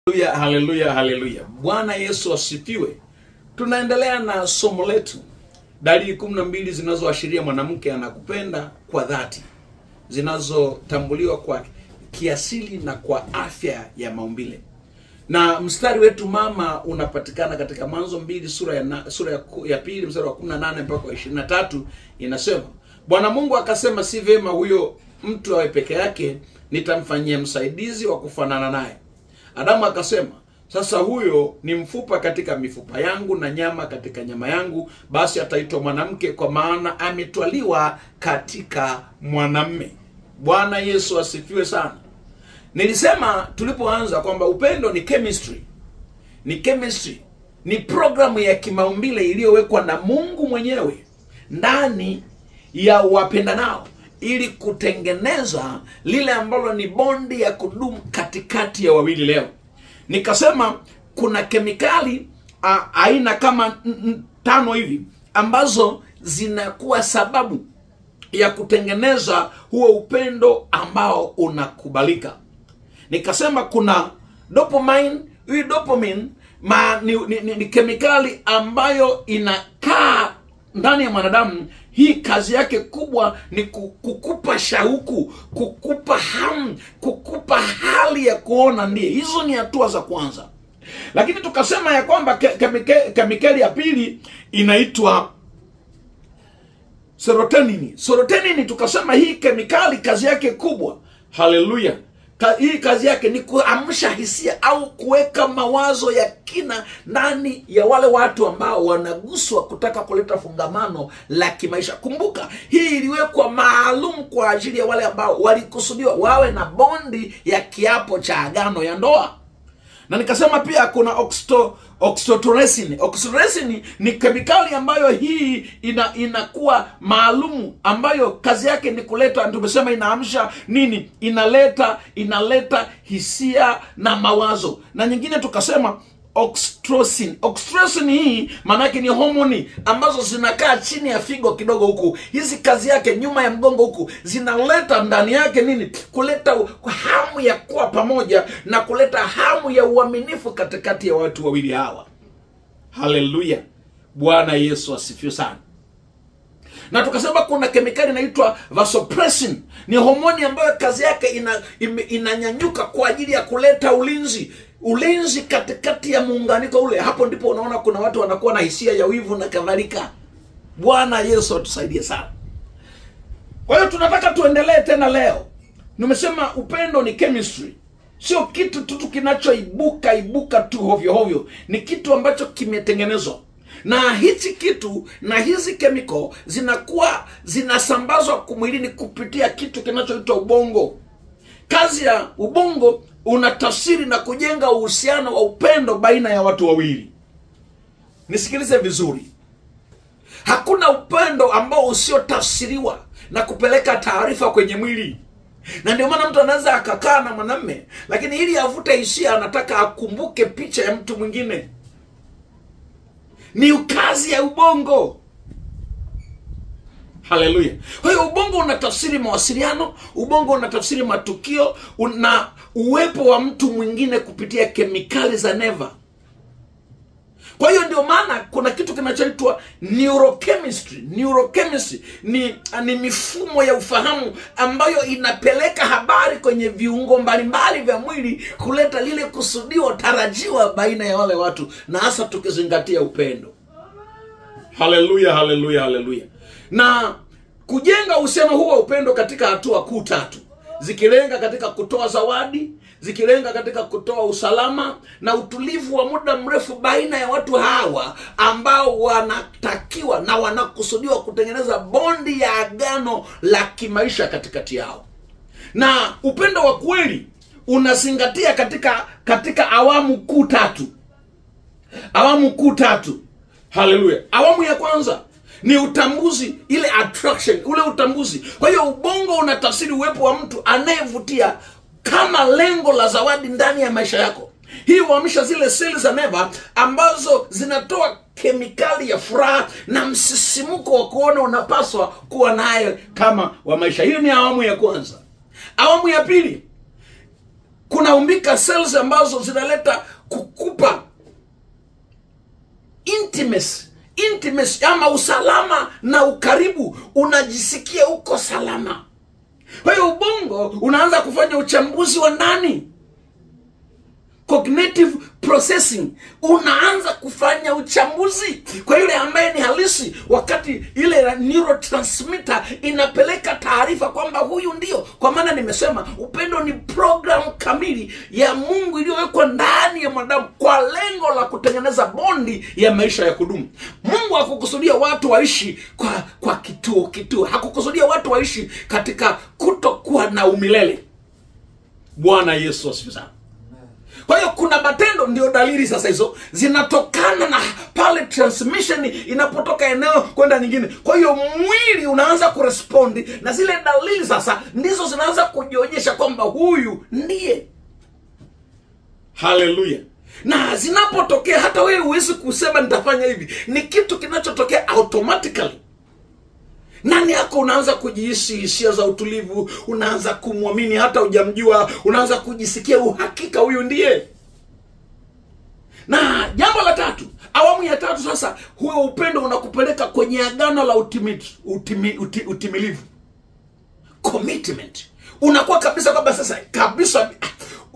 Haleluya, haleluya, haleluya. Bwana Yesu asifiwe. Tunaendelea na somo letu. Dalili 12 zinazoashiria mwanamke anakupenda kwa dhati. Zinazotambuliwa kwa kiasili na kwa afya ya maumbile. Na mstari wetu mama unapatikana katika Mwanzo 2 sura ya pili mstari wa 18 mpaka 23 inasema, Bwana Mungu akasema si vema huyo mtu awe peke yake, nitamfanyia msaidizi wa kufanana naye. Adamu akasema, sasa huyo ni mfupa katika mifupa yangu na nyama katika nyama yangu, basi ataitwa mwanamke kwa maana ametwaliwa katika mwanamume. Bwana Yesu asifiwe sana. Nilisema tulipoanza kwamba upendo ni chemistry. Ni chemistry. Ni programu ya kimaumbile iliyowekwa na Mungu mwenyewe ndani ya wapendanao ili kutengeneza lile ambalo ni bondi ya kudumu katikati ya wawili. Leo nikasema kuna kemikali aina kama 5 hivi ambazo zinakuwa sababu ya kutengeneza huo upendo ambao unakubalika. Nikasema kuna dopamine. Hii dopamine ni kemikali ambayo inakaa ndani ya mwanadamu. Hii kazi yake kubwa ni kukupa shauku, kukupa hamu, kukupa hali ya kuona ndiye. Hizo ni hatua za kwanza. Lakini tukasema ya kwamba kemikali ya pili inaitwa serotonin. Serotonin tukasema hii kemikali kazi yake kubwa, haleluya, hii kazi yake ni kuamsha hisia au kuweka mawazo ya kina ndani ya wale watu ambao wanaguswa kutaka kuleta fungamano la kimaisha. Kumbuka, hii iliwekwa maalum kwa ajili ya wale ambao walikusudiwa wawe na bondi ya kiapo cha agano ya ndoa. Na nikasema pia kuna oxytocin. Oxytocin ni kemikali ambayo hii inakuwa maalumu, ambayo kazi yake ni kuleta, tumesema inaamsha nini? Inaleta hisia na mawazo. Na nyingine tukasema oxytocin. Oxytocin hii maana yake ni homoni ambazo zinakaa chini ya figo kidogo huku. Hizi kazi yake nyuma ya mgongo huku, zinaleta ndani yake nini? Kuleta hamu ya kuwa pamoja na kuleta hamu ya uaminifu katikati ya watu wawili hawa. Haleluya. Bwana Yesu asifiwe sana. Na tukasema kuna kemikali inaitwa vasopressin. Ni homoni ambayo kazi yake inanyanyuka kwa ajili ya kuleta ulinzi katikati ya muunganiko ule. Hapo ndipo unaona kuna watu wanakuwa na hisia ya wivu na kadhalika. Bwana Yesu atusaidie sana. Kwa hiyo tunataka tuendelee tena leo. Nimesema upendo ni chemistry. Sio kitu tu kinachoibuka tu hovyo hovyo. Ni kitu ambacho kimetengenezwa. Na hichi kitu na hizi chemical zinasambazwa mwilini kupitia kitu kinachoitwa ubongo. Kazi ya ubongo unatafsiri na kujenga uhusiano wa upendo baina ya watu wawili. Nisikilize vizuri. Hakuna upendo ambao usiotafsiriwa na kupeleka taarifa kwenye mwili. Na ndio maana mtu anaweza akakaa na mwanamume, lakini ili avute hisia anataka akumbuke picha ya mtu mwingine. Ni kazi ya ubongo. Haleluya. Kwa hiyo ubongo unatafsiri mawasiliano, ubongo unatafsiri matukio na uwepo wa mtu mwingine kupitia kemikali za neva. Kwa hiyo ndio maana kuna kitu kinachoitwa neurochemistry. Neurochemistry ni mifumo ya ufahamu ambayo inapeleka habari kwenye viungo mbalimbali vya mwili kuleta lile kusudio tarajiwa baina ya wale watu, na hasa tukizingatia upendo. Haleluya, haleluya, haleluya. Na kujenga uhusiano huo wa upendo katika hatua kuu 3, zikilenga katika kutoa zawadi, zikilenga katika kutoa usalama na utulivu wa muda mrefu baina ya watu hawa ambao wanatakiwa na wanakusudiwa kutengeneza bondi ya agano la kimaisha katikati yao. Na upendo wa kweli unazingatia katika awamu kuu 3. Awamu kuu 3. Haleluya. Awamu ya kwanza ni utambuzi, ile attraction, ule utambuzi. Kwa hiyo ubongo unatafsiri uwepo wa mtu anayevutia kama lengo la zawadi ndani ya maisha yako. Hii huamsha zile seli za neva ambazo zinatoa kemikali ya furaha na msisimuko wa kuona unapaswa kuwa naye kama wa maisha. Hiyo ni awamu ya kwanza. Awamu ya pili Kuna umbilical cells ambazo zinaleta kukupa intimacy ama usalama na ukaribu, unajisikia uko salama. Kwa hiyo ubongo unaanza kufanya uchambuzi wa ndani, cognitive processing, unaanza kufanya uchambuzi kwa yule ambaye ni halisi, wakati ile neurotransmitter inapeleka taarifa kwamba huyu ndio. Kwa maana nimesema upendo ni program kamili ya Mungu iliyowekwa ndani ya mwanadamu kwa lengo la kutengeneza bondi ya maisha ya kudumu. Mungu hakukusudia watu waishi kwa kituo. Hakukusudia watu waishi katika kutokuwa na umilele. Bwana Yesu asifiwe sana. Kwa hiyo kuna matendo, ndio dalili sasa hizo zinatokana na pale transmission inapotoka eneo kwenda nyingine. Kwa hiyo mwili unaanza kurespondi na zile dalili sasa ndizo zinaanza kujionyesha kwamba huyu ndiye. Haleluya. Na zinapotokea hata wewe huwezi kusema nitafanya hivi, ni kitu kinachotokea automatically. Ndani yako unaanza kujihisi hisia za utulivu, unaanza kumwamini hata hujamjua, unaanza kujisikia uhakika huyu ndiye. Na jambo la tatu, awamu ya tatu sasa, huo upendo unakupeleka kwenye agano la utimilivu. Commitment. Unakuwa kabisa kwamba sasa kabisa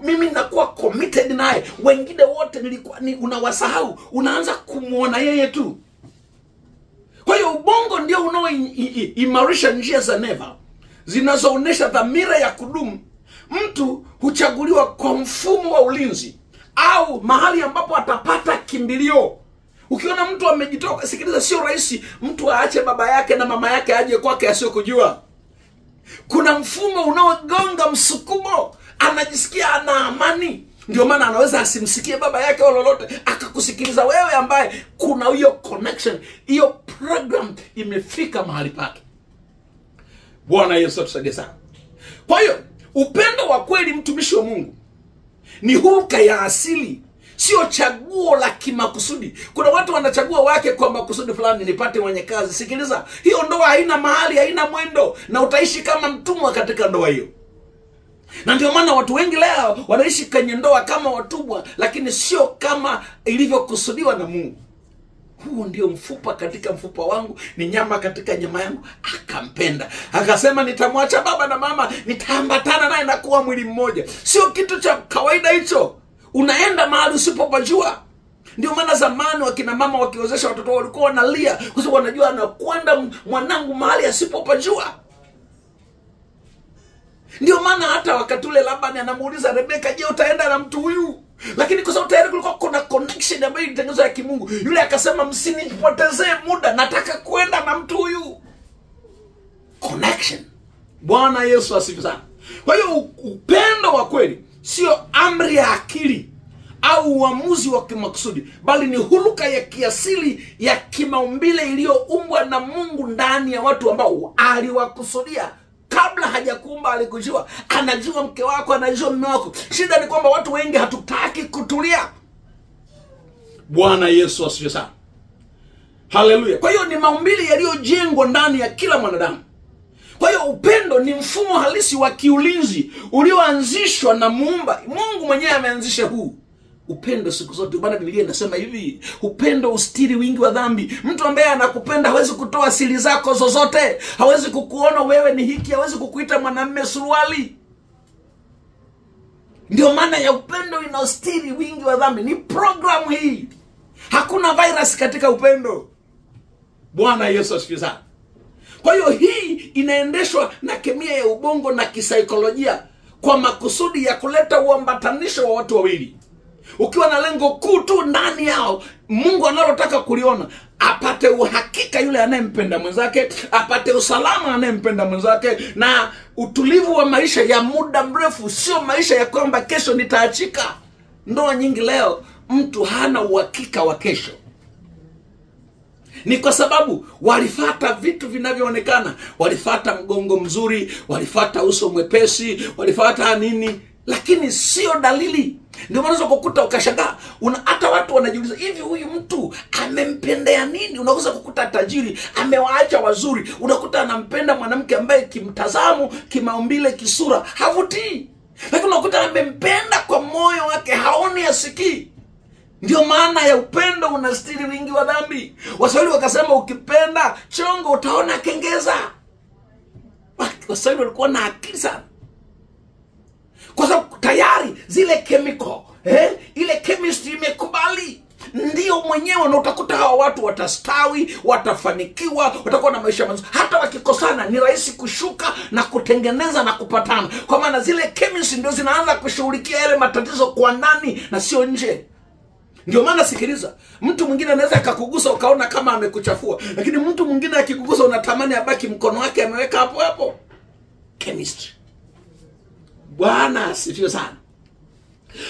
mimi nakuwa committed naye, wengine wote unawasahau, unaanza kumuona yeye tu. Kwa hiyo ubongo ndio unaoimarisha njia za neva zinazoonesha dhamira ya kudumu. Mtu huchaguliwa kwa mfumo wa ulinzi au mahali ambapo atapata kimbilio. Ukiona mtu amejitoka, sikiliza, sio rahisi mtu aache baba yake na mama yake aje kwake asiyokujua. Kuna mfumo unaogonga msukumo, anajisikia ana amani. Ndio maana anaweza asimsikie baba yake au lolote, akakusikiliza wewe ambaye kuna hiyo connection, hiyo program imefika mahali pake. Bwana Yesu atusaidie sana. Kwa hiyo upendo wa kweli, mtumishi wa Mungu, ni hulka ya asili, sio chaguo la kimakusudi. Kuna watu wanachagua wake kwa makusudi fulani, nipate mwenye kazi. Sikiliza, hiyo ndoa haina mahali, haina mwendo, na utaishi kama mtumwa katika ndoa hiyo. Na ndio maana watu wengi leo wanaishi kwenye ndoa kama watumwa, lakini sio kama ilivyokusudiwa na Mungu. Huu ndio mfupa katika mfupa wangu, ni nyama katika nyama yangu. Akampenda, akasema nitamwacha baba na mama, nitaambatana naye na kuwa mwili mmoja. Sio kitu cha kawaida hicho. Unaenda mahali usipopajua. Ndio maana zamani wakina mama wakiozesha watoto walikuwa wanalia, kwa sababu wanajua anakwenda mwanangu mahali asipopajua. Ndio maana hata wakati ule Labani anamuuliza Rebeka, je, utaenda na mtu huyu? Lakini kwa sababu tayari kulikuwa kuna connection ambayo ilitengenezwa ya kimungu, yule akasema msinipotezee muda, nataka kwenda na mtu huyu. Connection. Bwana Yesu asifiwe sana. Kwa hiyo upendo wa kweli sio amri ya akili au uamuzi wa kimakusudi, bali ni hulka ya kiasili ya kimaumbile iliyoumbwa na Mungu ndani ya watu ambao aliwakusudia. Kabla hajakuumba alikujua. Anajua mke wako, anajua mume wako. Shida ni kwamba watu wengi hatutaki kutulia. Bwana Yesu asifiwe sana. Haleluya. Kwa hiyo ni maumbile yaliyojengwa ndani ya kila mwanadamu. Kwa hiyo upendo ni mfumo halisi wa kiulinzi ulioanzishwa na Muumba. Mungu mwenyewe ameanzisha huu upendo siku zote. Bwana, Biblia inasema hivi, upendo ustiri wingi wa dhambi. Mtu ambaye anakupenda hawezi kutoa siri zako zozote, hawezi kukuona wewe ni hiki, hawezi kukuita mwanamume suruali. Ndio maana ya upendo inaustiri wingi wa dhambi. Ni programu hii. Hakuna virus katika upendo. Bwana Yesu asifiwe sana. Kwa hiyo hii inaendeshwa na kemia ya ubongo na kisaikolojia kwa makusudi ya kuleta uambatanisho wa watu wawili, ukiwa na lengo kuu tu ndani yao Mungu analotaka kuliona, apate uhakika yule anayempenda mwenzake, apate usalama anayempenda mwenzake, na utulivu wa maisha ya muda mrefu, sio maisha ya kwamba kesho nitaachika. Ndoa nyingi leo mtu hana uhakika wa kesho. Ni kwa sababu walifuata vitu vinavyoonekana, walifuata mgongo mzuri, walifuata uso mwepesi, walifuata nini, lakini sio dalili. Ndio maana unakukuta ukashangaa, hata watu wanajiuliza, hivi huyu mtu amempendea nini? Unaweza kukuta tajiri amewaacha wazuri, unakuta anampenda mwanamke ambaye kimtazamo, kimaumbile, kisura havutii. Lakini unakuta amempenda kwa moyo wake, haoni, asikii. Ndio maana ya upendo unastiri wingi wa dhambi. Waswahili wakasema ukipenda chongo utaona kengeza. Waswahili walikuwa na akili sana, kwa sababu tayari zile chemical, ile chemistry imekubali. Ndio mwenyewe, na utakuta hawa watu watastawi, watafanikiwa, watakuwa na maisha mazuri. Hata wakikosana ni rahisi kushuka na kutengeneza na kupatana, kwa maana zile chemistry ndio zinaanza kushughulikia yale matatizo kwa ndani na sio nje. Ndio maana sikiliza, mtu mwingine anaweza akakugusa ukaona kama amekuchafua, lakini mtu mwingine akikugusa unatamani abaki mkono wake ameweka hapo hapo. Chemistry. Bwana asifiwe sana.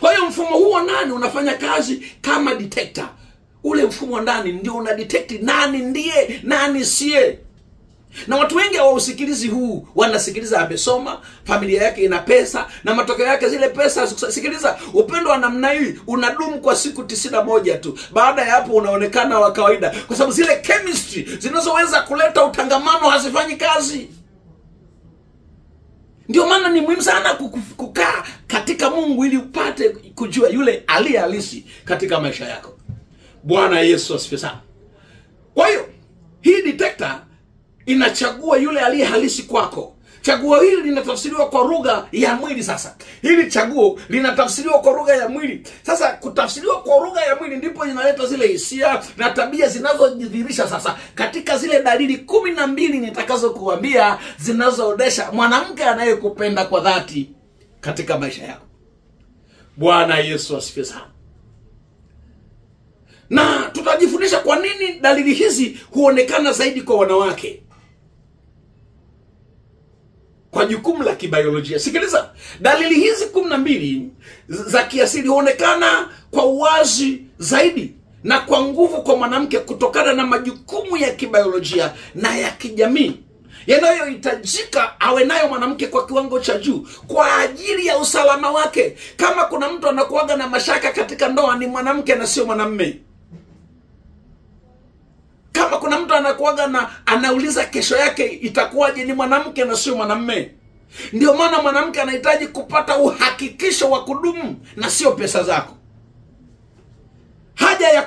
Kwa hiyo mfumo huo nani unafanya kazi kama detector. Ule mfumo ndani ndio una detect nani ndiye, nani siye. Na watu wengi hawausikilizi huu, wanasikiliza amesoma, familia yake ina pesa, na matokeo yake zile pesa. Sikiliza, upendo wa namna hii unadumu kwa siku 91 tu. Baada ya hapo unaonekana wa kawaida, kwa sababu zile chemistry zinazoweza kuleta utangamano hazifanyi kazi. Ndio maana ni muhimu sana kukaa katika Mungu ili upate kujua yule aliye halisi katika maisha yako. Bwana Yesu asifiwe sana. Kwa hiyo hii detector inachagua yule aliye halisi kwako. Chaguo hili linatafsiriwa kwa lugha ya mwili sasa. Hili chaguo linatafsiriwa kwa lugha ya mwili. Sasa kutafsiriwa kwa lugha ya mwili ndipo inaleta zile hisia na tabia zinazojidhihirisha sasa katika zile dalili 12 nitakazokuambia zinazoonyesha mwanamke anayekupenda kwa dhati katika maisha yako. Bwana Yesu asifiwe sana. Na tutajifundisha kwa nini dalili hizi huonekana zaidi kwa wanawake kwa jukumu la kibiolojia. Sikiliza, dalili hizi 12 za kiasili huonekana kwa uwazi zaidi na kwa nguvu kwa mwanamke kutokana na majukumu ya kibiolojia na ya kijamii yanayohitajika awe nayo mwanamke kwa kiwango cha juu kwa ajili ya usalama wake. Kama kuna mtu anakuaga na mashaka katika ndoa, ni mwanamke na sio mwanamume. Kama kuna mtu anakuaga na anauliza kesho yake itakuwaje, ni mwanamke na sio mwanamume. Ndio maana mwanamke anahitaji kupata uhakikisho wa kudumu na sio pesa zako. Haja ya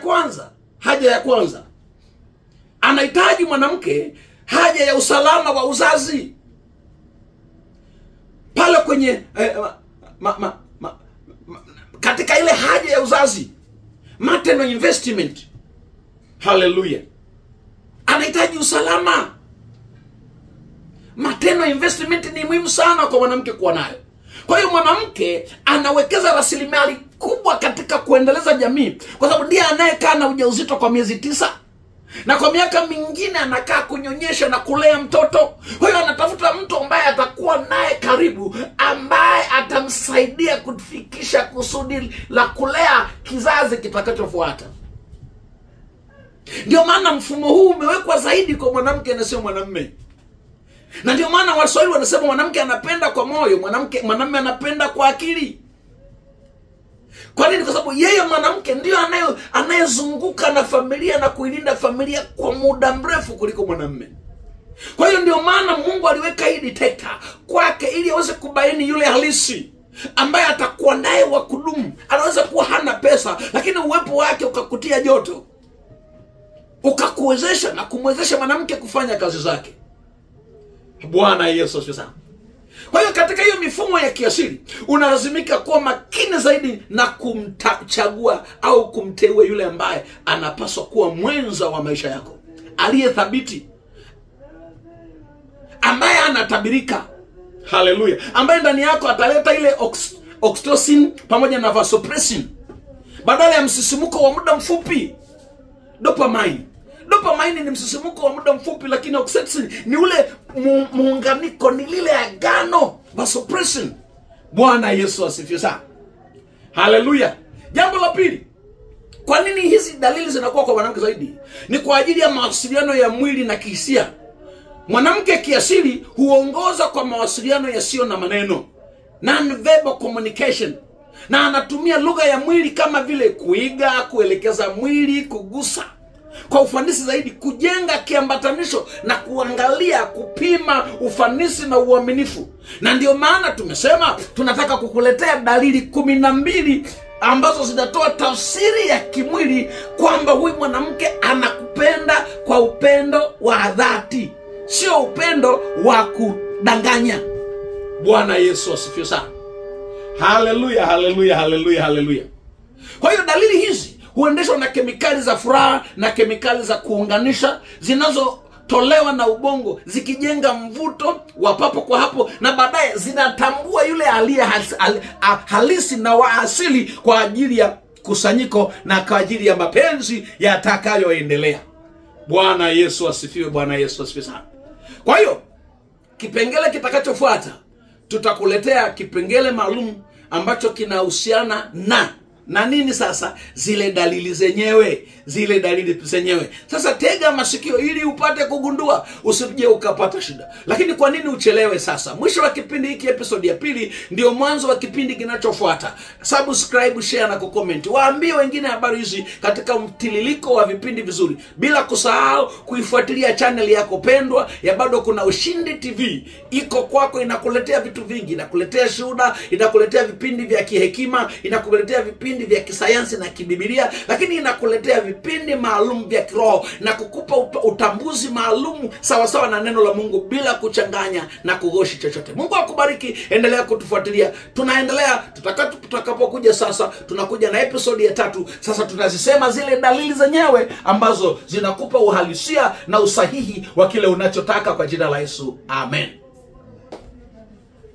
kwanza anahitaji mwanamke haja ya usalama wa uzazi. Pale kwenye katika ile haja ya uzazi, maternal investment, hallelujah, anahitaji usalama. Maternal investment ni muhimu sana kwa mwanamke kuwa nayo. Kwa hiyo mwanamke anawekeza rasilimali kubwa katika kuendeleza jamii, kwa sababu ndiye anayekaa na ujauzito kwa miezi 9 na kwa miaka mingine anakaa kunyonyesha na kulea mtoto. Kwa hiyo anatafuta mtu ambaye atakuwa naye karibu, ambaye atamsaidia kufikisha kusudi la kulea kizazi kitakachofuata. Ndio maana mfumo huu umewekwa zaidi kwa mwanamke na sio mwanamume. Na ndio maana Waswahili wanasema mwanamke anapenda kwa moyo, mwanamume anapenda kwa akili. Kwa nini? Kwa sababu yeye mwanamke ndio anayezunguka na familia na kuilinda familia kwa muda mrefu kuliko mwanamume. Kwa hiyo ndio maana Mungu aliweka hii detector kwake ili aweze kubaini yule halisi ambaye atakuwa naye wa kudumu. Anaweza kuwa hana pesa, lakini uwepo wake ukakutia joto, ukakuwezesha na kumwezesha mwanamke kufanya kazi zake. Bwana Yesu asifiwe sana. Kwa hiyo katika hiyo mifumo ya kiasili unalazimika kuwa makini zaidi na kumchagua au kumteua yule ambaye anapaswa kuwa mwenza wa maisha yako, aliye thabiti, ambaye anatabirika, haleluya, ambaye ndani yako ataleta ile oxytocin pamoja na vasopressin badala ya msisimuko wa muda mfupi. Dopamine ni msisimuko wa muda mfupi, lakini oxytocin ni ule muunganiko, ni lile agano, vasopressin. Bwana Yesu asifiwe sana. Haleluya. Jambo la pili, kwa nini hizi dalili zinakuwa kwa mwanamke zaidi? Ni kwa ajili ya mawasiliano ya mwili na kihisia. Mwanamke kiasili huongoza kwa mawasiliano yasiyo na maneno, non-verbal communication, na anatumia lugha ya mwili kama vile kuiga, kuelekeza mwili, kugusa. kwa ufanisi zaidi, kujenga kiambatanisho na kuangalia, kupima ufanisi na uaminifu. Na ndio maana tumesema tunataka kukuletea dalili 12 ambazo zinatoa tafsiri ya kimwili kwamba huyu mwanamke anakupenda kwa upendo wa dhati, sio upendo wa kudanganya. Bwana Yesu asifiwe sana. Haleluya, haleluya, haleluya, haleluya. Kwa hiyo dalili hizi huendeshwa na kemikali za furaha na kemikali za kuunganisha zinazotolewa na ubongo, zikijenga mvuto wa papo kwa hapo, na baadaye zinatambua yule aliye halisi na wa asili kwa ajili ya kusanyiko na kwa ajili ya mapenzi yatakayoendelea. Bwana Yesu asifiwe, Bwana Yesu asifiwe sana. Kwa hiyo kipengele kitakachofuata, tutakuletea kipengele maalum ambacho kinahusiana na nini sasa? Zile dalili zenyewe, zile dalili zenyewe. Sasa tega masikio ili upate kugundua, usije ukapata shida. Lakini kwa nini uchelewe sasa? Mwisho wa kipindi hiki, episode ya 2, ndio mwanzo wa kipindi kinachofuata. Subscribe, share na kucomment. Waambie wengine habari hizi katika mtiririko wa vipindi vizuri. Bila kusahau kuifuatilia channel yako pendwa ya Bado Kuna Ushindi TV. Iko kwako, inakuletea vitu vingi, inakuletea shuhuda, inakuletea vipindi vya kihekima, inakuletea vipindi vya kisayansi na kibibilia, lakini inakuletea vipindi maalum vya kiroho na kukupa utambuzi maalum sawa sawa na neno la Mungu bila kuchanganya na kugoshi chochote. Mungu akubariki, endelea kutufuatilia. Tunaendelea, tutakapokuja sasa, tunakuja na episode ya 3. Sasa tunazisema zile dalili zenyewe ambazo zinakupa uhalisia na usahihi wa kile unachotaka kwa jina la Yesu. Amen.